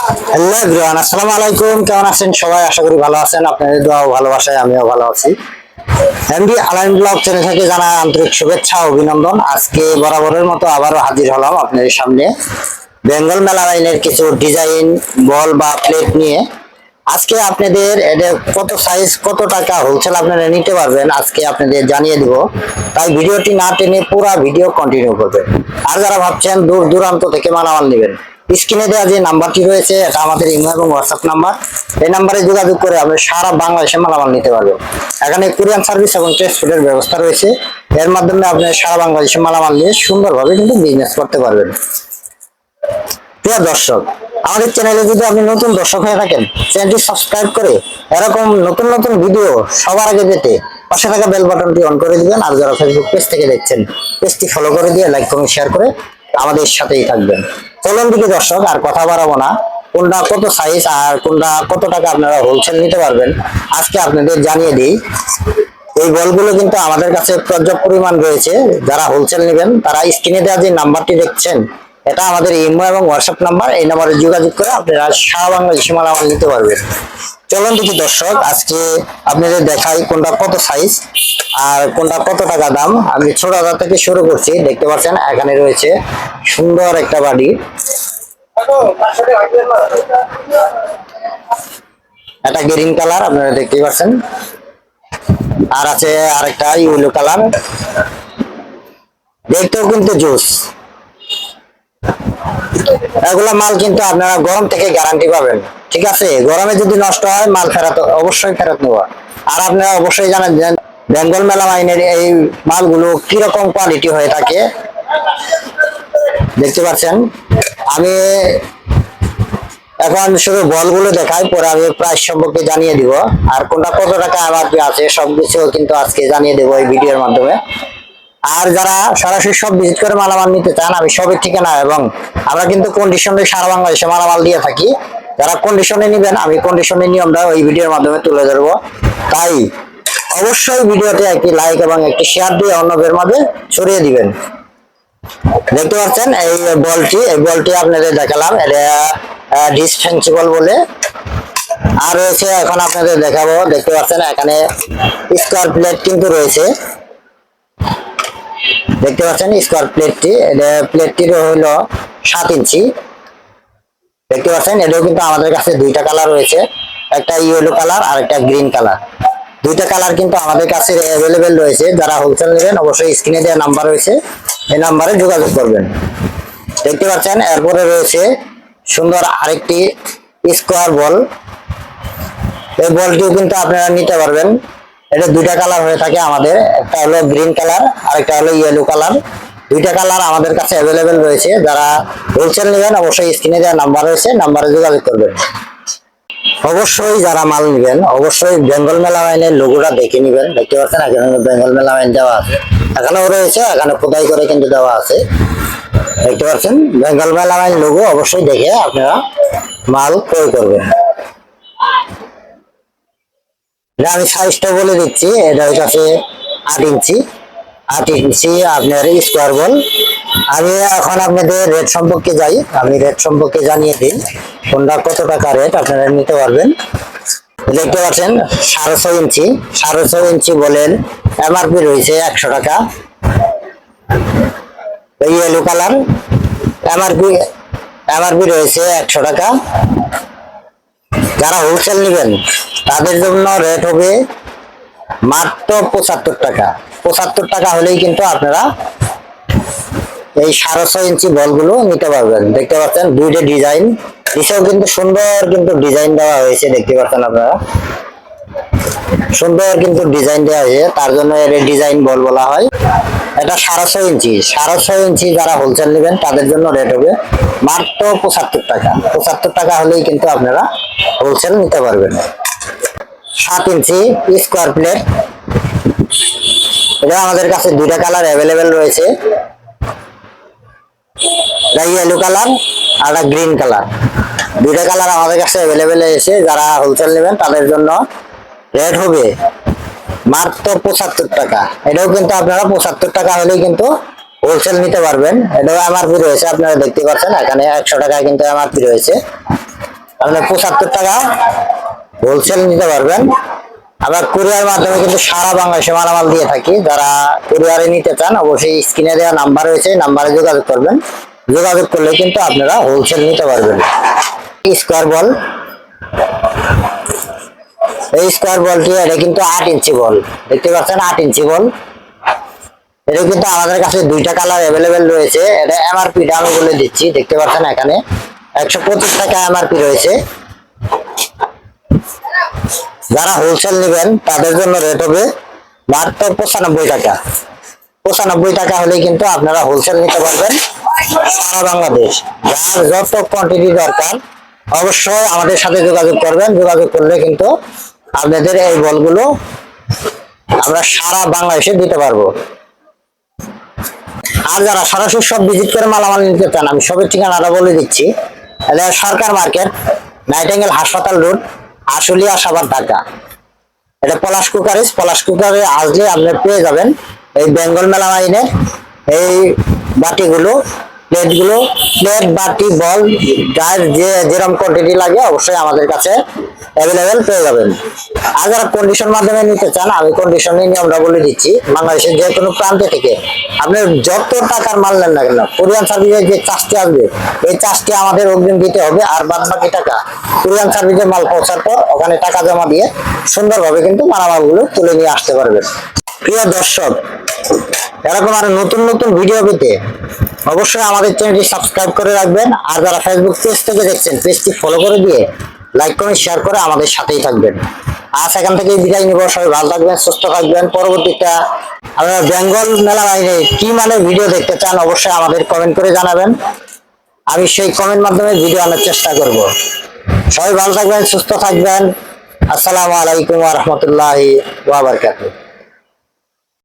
Hello everyone, আসসালামু আলাইকুম। কেমন আছেন সবাই? আশা করি ভালো আছেন। আপনাদের দোয়া ও ভালোবাসায় আমিও ভালো আছি। এমডি আলাইন ব্লগ চ্যানেল থেকে জানাই আন্তরিক শুভেচ্ছা ও অভিনন্দন। আজকে বরাবরের মতো আবারও হাজির হলাম আপনাদের সামনে বেঙ্গল মেলা লাইনের কিছু ডিজাইন বল বা প্লেট নিয়ে। আজকে আপনাদের এদের কত সাইজ, কত টাকা হোলসেল আপনারা নিতে পারবেন আজকে আপনাদের জানিয়ে দিব। তাই ভিডিওটি না টেনে পুরো ভিডিও কন্টিনিউ করবেন। আর যারা ভাবছেন দূর দূরান্ত থেকে মালামাল নেবেন, স্ক্রিনে দেওয়া যে নাম্বারটি রয়েছে এটা আমাদের ইমেল এবং হোয়াটসঅ্যাপ নাম্বার। এই নাম্বারে যোগাযোগ করে আপনি সারা বাংলাদেশে মালামাল নিতে পারবেন। এখানে কুরিয়ান সার্ভিস এবং ট্রান্সপোর্টের ব্যবস্থা রয়েছে। এর মাধ্যমে আপনি সারা বাংলাদেশে মালামাল নিয়ে সুন্দরভাবে কিন্তু বিজনেস করতে পারবেন। প্রিয় দর্শক, আমাদের চ্যানেলে যদি আপনি নতুন দর্শক হয়ে থাকেন, চ্যানেলটি সাবস্ক্রাইব করে এরকম নতুন নতুন ভিডিও সবার আগে পেতে পাশে থাকা বেল বাটনটি অন করে দিবেন। আর যারা ফেসবুক পেজ থেকে দেখছেন, পেজটি ফলো করে দিয়ে লাইক কমেন্ট শেয়ার করে আমাদের সাথেই থাকবেন। চলুন দিকে দর্শক, আর কথা বাড়াবো না। কোনটা কত সাইজ আর কোনটা কত টাকা আপনারা হোলসেল নিতে পারবেন আজকে আপনাদের জানিয়ে দিই। এই বলগুলো কিন্তু আমাদের কাছে পর্যাপ্ত পরিমাণ রয়েছে। যারা হোলসেল নেবেন তারা স্ক্রিনে দেওয়া যে নাম্বারটি দেখছেন এটা আমাদের ইমো এবং হোয়াটসঅ্যাপ নাম্বার। এই নাম্বারে যোগাযোগ করে আপনারা সারা বাংলাদেশে মালামাল নিতে পারবেন। চলুন দেখি দর্শক, আজকে আপনাদের দেখাই কোনটা কত সাইজ আর কোনটা কত টাকা দাম। আমি ছোট হাজার থেকে শুরু করছি। দেখতে পাচ্ছেন এখানে রয়েছে সুন্দর একটা বাড়ি, এটা গ্রিন কালার আপনারা দেখতে পাচ্ছেন। আর আছে আরেকটা ইয়েলো কালার, দেখতেও কিন্তু জুস। এগুলা মাল কিন্তু আপনারা গরম থেকে গ্যারান্টি পাবেন, ঠিক আছে? গরমে যদি নষ্ট হয় মাল ফেরত, অবশ্যই ফেরত নেওয়া। আর আপনারা অবশ্যই জানেন যে বেঙ্গল মেলা লাইনের এই মালগুলো কিরকম কোয়ালিটি হয়ে থাকে। দেখতে পাচ্ছেন আমি এখন শুধু বলগুলো দেখাই, পরে আমি প্রাইস সম্পর্কে জানিয়ে দিব। আর কোনটা কত টাকা এমআরপি আছে সবকিছু কিন্তু আজকে জানিয়ে দেবো এই ভিডিওর মাধ্যমে। আর যারা সরাসরি সব ভিজিট করে মালামাল নিতে চান, আমি সবের ঠিকানা এবং আমরা কিন্তু কন্ডিশনে সারা বাংলাদেশে মালামাল দিয়ে থাকি। যারা কন্ডিশনে নিবেন, আমি কন্ডিশনের নিয়মটা ওই ভিডিওর মাধ্যমে তুলে ধরবো। তাই অবশ্যই ভিডিওতে একটি লাইক এবং একটি শেয়ার দিয়ে অন্যদের মাঝে ছড়িয়ে দিবেন। দেখতে পাচ্ছেন এই বলটি আপনাদের দেখালাম, এটা ডিসপেন্সিবল বলে। আর রয়েছে এখন আপনাদের দেখাবো, দেখতে পাচ্ছেন এখানে স্কোয়ার প্লেট কিন্তু রয়েছে। দেখতে পাচ্ছেন স্কোয়ার প্লেটটি হলো 7 ইঞ্চি। দেখতে পাচ্ছেন এটাও কিন্তু আমাদের কাছে দুইটা কালার রয়েছে, একটা ইয়েলো কালার আর একটা গ্রিন কালার। দুইটা কালার কিন্তু আমাদের কাছে অ্যাভেলেবেল রয়েছে। যারা হোলসেল নেবেন অবশ্যই স্ক্রিনে দেওয়া নাম্বার রয়েছে, এই নাম্বারে যোগাযোগ করবেন। দেখতে পাচ্ছেন এরপরে রয়েছে সুন্দর আরেকটি স্কোয়ার বল। এই বলটিও কিন্তু আপনারা নিতে পারবেন। এটা দুইটা কালার হয়ে থাকে আমাদের, একটা হলো গ্রিন কালার আর একটা হলো ইয়েলো কালার। দুইটা কালার আমাদের কাছে অ্যাভেলেবেল রয়েছে। যারা হোলসেল নেবেন অবশ্যই স্ক্রিনে দেওয়া নাম্বার রয়েছে, নাম্বারে যোগাযোগ করবেন। অবশ্যই যারা মাল নেবেন অবশ্যই বেঙ্গল মেলা লাইনের লোগোটা দেখে নেবেন। দেখতে পাচ্ছেন এখানে বেঙ্গল মেলা লাইন দেওয়া আছে, এখানেও রয়েছে, এখানে খোদাই করে কিন্তু দেওয়া আছে। দেখতে পাচ্ছেন বেঙ্গল মেলা লাইন লোগো, অবশ্যই দেখে আপনারা মাল ক্রয় করবেন। আমি সাইজটা বলে দিচ্ছি, এটা হচ্ছে 8 ইঞ্চি। 8 ইঞ্চি আপনার স্কোয়ার বল। আমি এখন আপনাদের রেট সম্পর্কে যাই, আমি রেট সম্পর্কে জানিয়ে দিই কোনটা কত টাকা রেট আপনারা নিতে পারবেন। দেখতে পাচ্ছেন 6.5 ইঞ্চি, 6.5 ইঞ্চি বলেন এমআরপি রয়েছে 100 টাকা। ইয়েলো কালার এমআরপি রয়েছে 100 টাকা। যারা হোলসেল নেবেন তাদের জন্য রেট হবে মাত্র 75 টাকা। 75 টাকা হলেই কিন্তু আপনারা এই 6.5 ইঞ্চি বলগুলো নিতে পারবেন। দেখতে পাচ্ছেন দুইটা ডিজাইন, নিচেও কিন্তু সুন্দর কিন্তু ডিজাইন দেওয়া হয়েছে। দেখতে পাচ্ছেন আপনারা সুন্দর কিন্তু ডিজাইন দেওয়া হয়েছে, তার জন্য এর ডিজাইন বল বলা হয়। এটা 6.5 ইঞ্চি। 6.5 ইঞ্চি যারা হোলসেল নেবেন তাদের জন্য রেট হবে মাত্র 75 টাকা। 75 টাকা হলেই কিন্তু আপনারা হোলসেল নিতে পারবেন। 7 ইঞ্চি স্কোয়ার প্লেট, এটা আমাদের কাছে দুইটা কালার অ্যাভেলেবেল রয়েছে, ইয়েলো কালার আর গ্রিন কালার। দুইটা কালার আমাদের কাছে অ্যাভেলেবেল এসে যারা হোলসেল নেবেন তাদের জন্য রেট হবে মাত্র 75 টাকা। এটাও কিন্তু আপনারা 75 টাকা হলেই কিন্তু হোলসেল নিতে পারবেন। এটাও এমআরপি রয়েছে, আপনারা দেখতে পাচ্ছেন এখানে 100 টাকা কিন্তু এমআরপি রয়েছে। আপনি 75 টাকা হোলসেল নিতে পারবেন। আমরা কুরিয়ার মাধ্যমে কিন্তু সারা বাংলাদেশে মালামাল দিয়ে থাকি। যারা কুরিয়ারে নিতে চান অবশ্যই স্ক্রিনে দেওয়া নাম্বার রয়েছে, নাম্বারে যোগাযোগ করবেন। যোগাযোগ করলে কিন্তু আপনারা হোলসেল নিতে পারবেন। স্কোয়ার বল, এই স্কোয়ার বলটি এটা কিন্তু 8 ইঞ্চি বল, দেখতে পাচ্ছেন 8 ইঞ্চি বল। এটা কিন্তু আমাদের কাছে দুইটা কালার অ্যাভেলেবেল রয়েছে। এটা এমআরপিটা আমি বলে দিচ্ছি, দেখতে পাচ্ছেন এখানে 125 টাকা এমআরপি রয়েছে। যারা হোলসেল নেবেন তাদের জন্য রেট হবে মাত্র 95 টাকা। 95 টাকা হলে কিন্তু আপনারা হোলসেল নিতে পারবেন সারা বাংলাদেশ। যার যত কোয়ান্টিটি দরকার অবশ্যই আমাদের সাথে যোগাযোগ করবেন। যোগাযোগ করলে কিন্তু আপনাদের এই বলগুলো আমরা সারা বাংলাদেশে দিতে পারবো। আর যারা সরাসরি সব ভিজিট করে মালামাল নিতে চান, আমি সবের ঠিকানাটা বলে দিচ্ছি। এটা সরকার মার্কেট, নাইটিঙ্গেল হাসপাতাল রোড, আশুলিয়া, সাভার, ঢাকা। এটা পলাশ কুকারে আসলে আপনি পেয়ে যাবেন এই বেঙ্গল মেলামাইনের এই বাটিগুলো, প্লেট, বাটি, বল, যার যেরকম কোয়ান্টিটি লাগে অবশ্যই আমাদের কাছে অ্যাভেলেবেল পেয়ে যাবেন। আর যারা কন্ডিশন মাধ্যমে নিতে চান, আমি কন্ডিশনের নিয়মটা বলে দিচ্ছি। বাংলাদেশের যে কোনো প্রান্তে থেকে আপনি যত টাকার মাল নেন না কেন, কোরিয়ান সার্ভিসের যে চার্জটি আসবে এই চার্জটি আমাদের অগ্রিম দিতে হবে। আর বাদ বাকি টাকা কোরিয়ান সার্ভিসের মাল পৌঁছার পর ওখানে টাকা জমা দিয়ে সুন্দরভাবে কিন্তু মালামালগুলো তুলে নিয়ে আসতে পারবেন। প্রিয় দর্শক, এরকম আরো নতুন নতুন ভিডিও পেতে অবশ্যই আমাদের চ্যানেলটি সাবস্ক্রাইব করে রাখবেন। আর যারা ফেসবুক পেজ থেকে দেখছেন পেজটি ফলো করে দিয়ে লাইক কমেন্ট শেয়ার করে আমাদের সাথেই থাকবেন। আজ এখান থেকে বিদায় নিব। সবাই ভালো থাকবেন, সুস্থ থাকবেন। পরবর্তীটা আপনারা বেঙ্গল মেলা বাইরে কি মানে ভিডিও দেখতে চান অবশ্যই আমাদের কমেন্ট করে জানাবেন। আমি সেই কমেন্ট মাধ্যমে ভিডিও আনার চেষ্টা করব। সবাই ভালো থাকবেন, সুস্থ থাকবেন। আসসালামু আলাইকুম ওয়া রাহমাতুল্লাহি ওয়া বারাকাতুহু।